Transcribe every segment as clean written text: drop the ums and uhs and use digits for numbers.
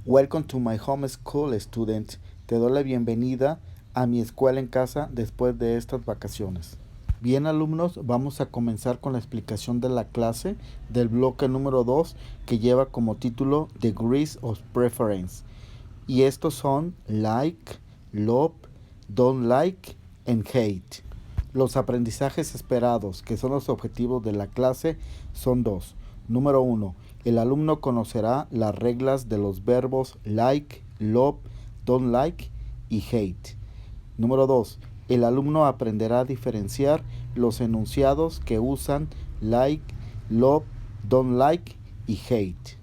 Welcome to my home school, student. Te doy la bienvenida a mi escuela en casa después de estas vacaciones. Bien, alumnos, vamos a comenzar con la explicación de la clase del bloque número 2 que lleva como título Degrees of Preference. Y estos son like, love, don't like and hate. Los aprendizajes esperados, que son los objetivos de la clase, son dos. Número 1. El alumno conocerá las reglas de los verbos like, love, don't like y hate. Número 2. El alumno aprenderá a diferenciar los enunciados que usan like, love, don't like y hate.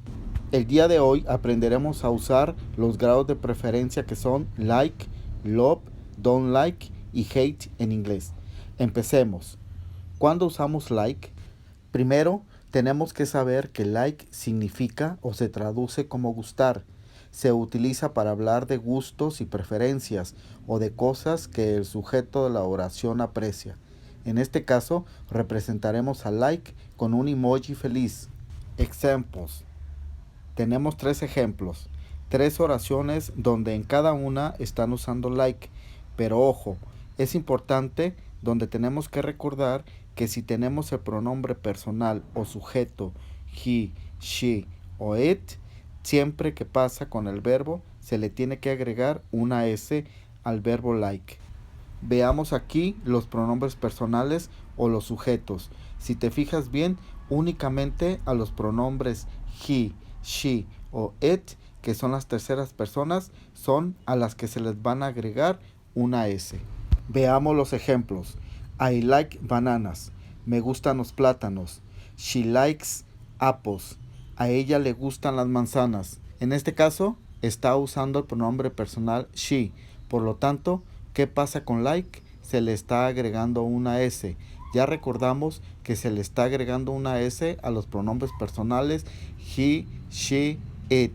El día de hoy aprenderemos a usar los grados de preferencia que son like, love, don't like y hate en inglés. Empecemos. ¿Cuándo usamos like? Primero, tenemos que saber que like significa o se traduce como gustar. Se utiliza para hablar de gustos y preferencias o de cosas que el sujeto de la oración aprecia. En este caso, representaremos a like con un emoji feliz. Examples. Tenemos tres ejemplos, tres oraciones donde en cada una están usando like, pero ojo, es importante donde tenemos que recordar que si tenemos el pronombre personal o sujeto he, she o it, siempre que pasa con el verbo se le tiene que agregar una s al verbo like. Veamos aquí los pronombres personales o los sujetos. Si te fijas bien, únicamente a los pronombres he, she o it, que son las terceras personas, son a las que se les van a agregar una S. Veamos los ejemplos. I like bananas. Me gustan los plátanos. She likes apples. A ella le gustan las manzanas. En este caso, está usando el pronombre personal she. Por lo tanto, ¿qué pasa con like? Se le está agregando una S. Ya recordamos que se le está agregando una S a los pronombres personales he, she, it.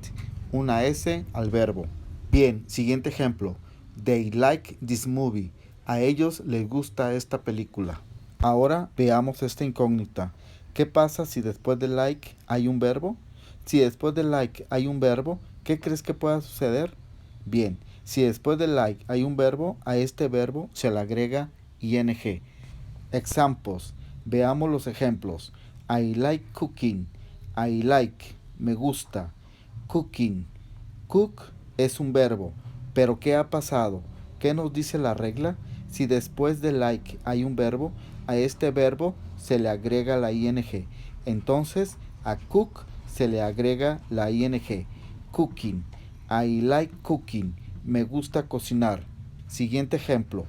Una S al verbo. Bien, siguiente ejemplo. They like this movie. A ellos les gusta esta película. Ahora veamos esta incógnita. ¿Qué pasa si después de like hay un verbo? Si después de like hay un verbo, ¿qué crees que pueda suceder? Bien, si después de like hay un verbo, a este verbo se le agrega ing. Examples. Veamos los ejemplos. I like cooking. I like. Me gusta. Cooking. Cook es un verbo. Pero ¿qué ha pasado? ¿Qué nos dice la regla? Si después de like hay un verbo, a este verbo se le agrega la ing. Entonces, a cook se le agrega la ing. Cooking. I like cooking. Me gusta cocinar. Siguiente ejemplo.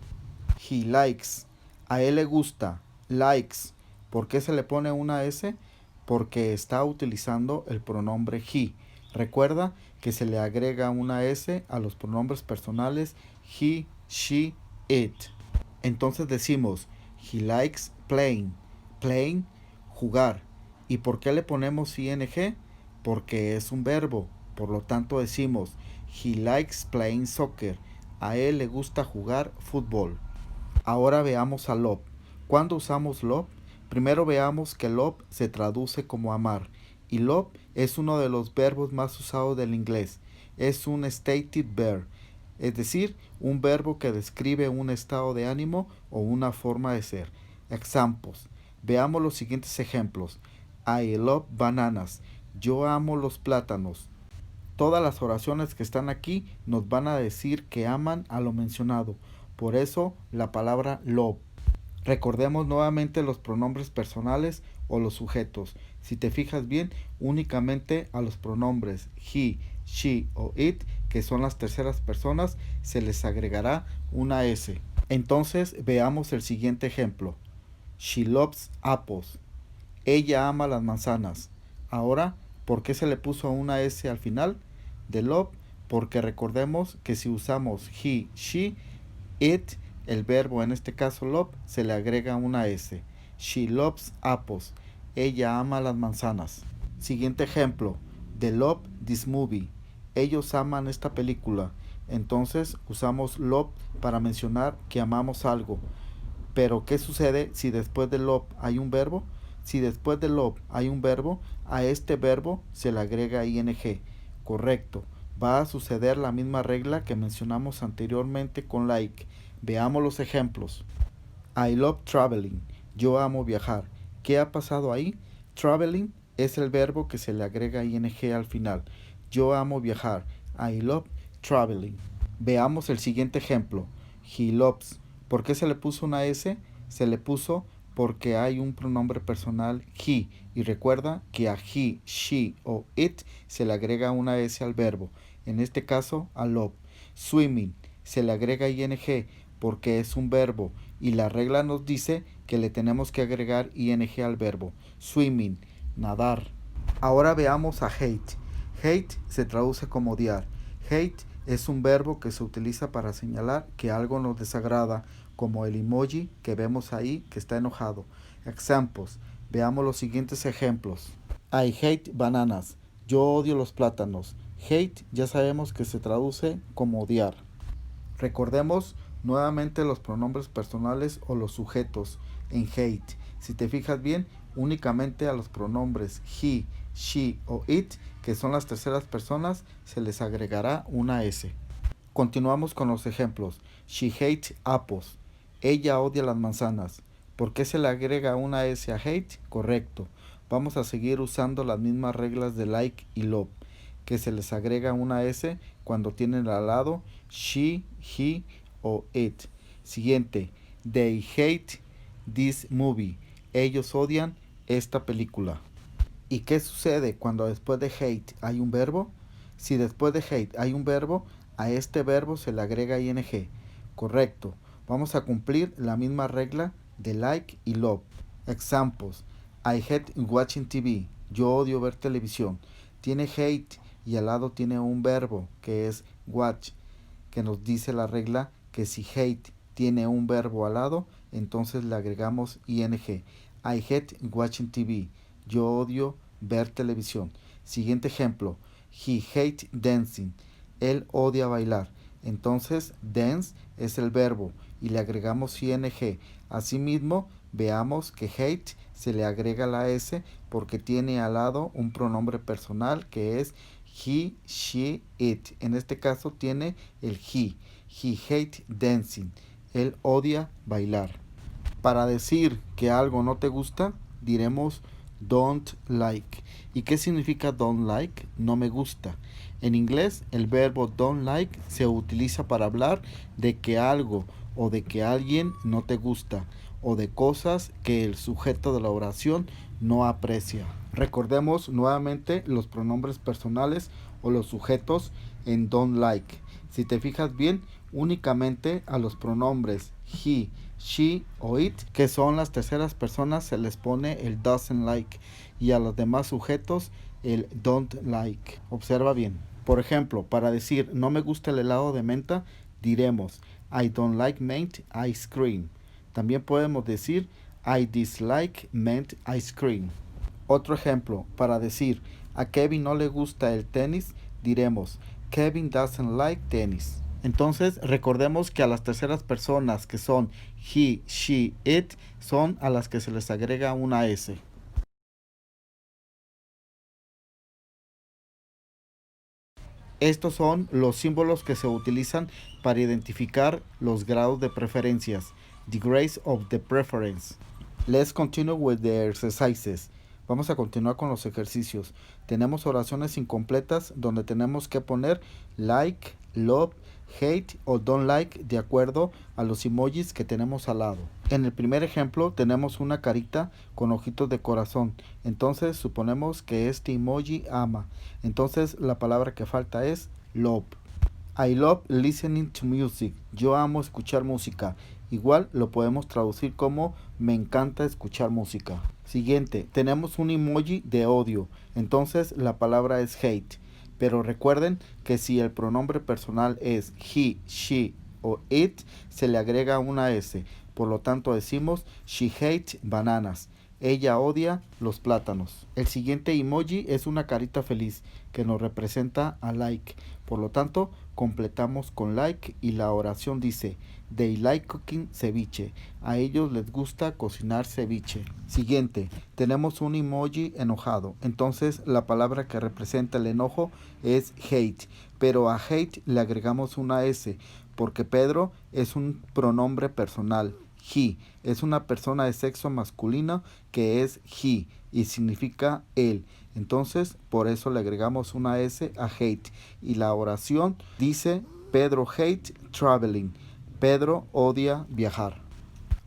He likes. A él le gusta. Likes. ¿Por qué se le pone una S? Porque está utilizando el pronombre he. Recuerda que se le agrega una S a los pronombres personales he, she, it. Entonces decimos, he likes playing. Playing, jugar. ¿Y por qué le ponemos ing? Porque es un verbo. Por lo tanto decimos, he likes playing soccer. A él le gusta jugar fútbol. Ahora veamos a love. ¿Cuándo usamos love? Primero veamos que love se traduce como amar. Y love es uno de los verbos más usados del inglés. Es un stated verb, es decir, un verbo que describe un estado de ánimo o una forma de ser. Examples. Veamos los siguientes ejemplos. I love bananas. Yo amo los plátanos. Todas las oraciones que están aquí nos van a decir que aman a lo mencionado. Por eso la palabra love. Recordemos nuevamente los pronombres personales o los sujetos. Si te fijas bien, únicamente a los pronombres he, she o it, que son las terceras personas, se les agregará una S. Entonces veamos el siguiente ejemplo. She loves apples. Ella ama las manzanas. Ahora, ¿por qué se le puso una S al final de love? Porque recordemos que si usamos he, she, it, el verbo en este caso love, se le agrega una S. She loves apples. Ella ama las manzanas. Siguiente ejemplo. They love this movie. Ellos aman esta película. Entonces usamos love para mencionar que amamos algo. Pero ¿qué sucede si después de love hay un verbo? Si después de love hay un verbo, a este verbo se le agrega ing. Correcto. Va a suceder la misma regla que mencionamos anteriormente con like. Veamos los ejemplos. I love traveling. Yo amo viajar. ¿Qué ha pasado ahí? Traveling es el verbo que se le agrega ing al final. Yo amo viajar. I love traveling. Veamos el siguiente ejemplo. He loves. ¿Por qué se le puso una S? Se le puso porque hay un pronombre personal he. Y recuerda que a he, she o it se le agrega una S al verbo. En este caso, a love. Swimming. Se le agrega ing porque es un verbo y la regla nos dice que le tenemos que agregar ing al verbo. Swimming, nadar. Ahora veamos a hate. Hate se traduce como odiar. Hate es un verbo que se utiliza para señalar que algo nos desagrada, como el emoji que vemos ahí que está enojado. Examples. Veamos los siguientes ejemplos. I hate bananas. Yo odio los plátanos. Hate ya sabemos que se traduce como odiar. Recordemos nuevamente los pronombres personales o los sujetos en hate. Si te fijas bien, únicamente a los pronombres he, she o it, que son las terceras personas, se les agregará una S. Continuamos con los ejemplos. She hates apples. Ella odia las manzanas. ¿Por qué se le agrega una S a hate? Correcto. Vamos a seguir usando las mismas reglas de like y love, que se les agrega una S cuando tienen al lado she, he o it. Siguiente. They hate this movie. Ellos odian esta película. ¿Y qué sucede cuando después de hate hay un verbo? Si después de hate hay un verbo, a este verbo se le agrega ing. Correcto. Vamos a cumplir la misma regla de like y love. Examples. I hate watching TV. Yo odio ver televisión. Tiene hate y al lado tiene un verbo que es watch, que nos dice la regla que si hate tiene un verbo al lado, entonces le agregamos ing. I hate watching TV. Yo odio ver televisión. Siguiente ejemplo. He hates dancing. Él odia bailar. Entonces, dance es el verbo y le agregamos ing. Asimismo, veamos que hate se le agrega la S porque tiene al lado un pronombre personal que es he, she, it. En este caso tiene el he. He hates dancing. Él odia bailar. Para decir que algo no te gusta, diremos don't like. ¿Y qué significa don't like? No me gusta. En inglés, el verbo don't like se utiliza para hablar de que algo o de que alguien no te gusta o de cosas que el sujeto de la oración no aprecia. Recordemos nuevamente los pronombres personales o los sujetos en don't like. Si te fijas bien, únicamente a los pronombres he, she o it, que son las terceras personas, se les pone el doesn't like y a los demás sujetos el don't like. Observa bien. Por ejemplo, para decir no me gusta el helado de menta, diremos I don't like mint ice cream. También podemos decir I dislike mint ice cream. Otro ejemplo, para decir a Kevin no le gusta el tenis, diremos Kevin doesn't like tennis. Entonces recordemos que a las terceras personas que son he, she, it son a las que se les agrega una S. Estos son los símbolos que se utilizan para identificar los grados de preferencias. The grades of the preference. Let's continue with the exercises. Vamos a continuar con los ejercicios. Tenemos oraciones incompletas donde tenemos que poner like, love, hate o don't like de acuerdo a los emojis que tenemos al lado. En el primer ejemplo tenemos una carita con ojitos de corazón. Entonces suponemos que este emoji ama. Entonces la palabra que falta es love. I love listening to music. Yo amo escuchar música. Igual lo podemos traducir como me encanta escuchar música. Siguiente, tenemos un emoji de odio. Entonces la palabra es hate. Pero recuerden que si el pronombre personal es he, she o it, se le agrega una S. Por lo tanto decimos she hates bananas. Ella odia los plátanos. El siguiente emoji es una carita feliz que nos representa a like. Por lo tanto, completamos con like y la oración dice they like cooking ceviche. A ellos les gusta cocinar ceviche. Siguiente, tenemos un emoji enojado. Entonces, la palabra que representa el enojo es hate. pero a hate le agregamos una S, porque Pedro es un pronombre personal. He es una persona de sexo masculino que es he y significa él. Entonces, por eso le agregamos una S a hate. Y la oración dice, Pedro hate traveling. Pedro odia viajar.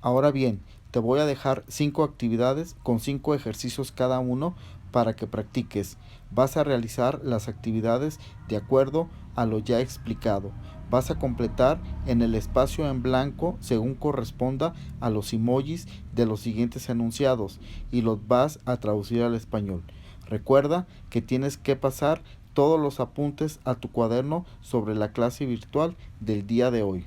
Ahora bien, te voy a dejar 5 actividades con 5 ejercicios cada uno para que practiques. Vas a realizar las actividades de acuerdo a lo ya explicado. Vas a completar en el espacio en blanco según corresponda a los emojis de los siguientes enunciados y los vas a traducir al español. Recuerda que tienes que pasar todos los apuntes a tu cuaderno sobre la clase virtual del día de hoy.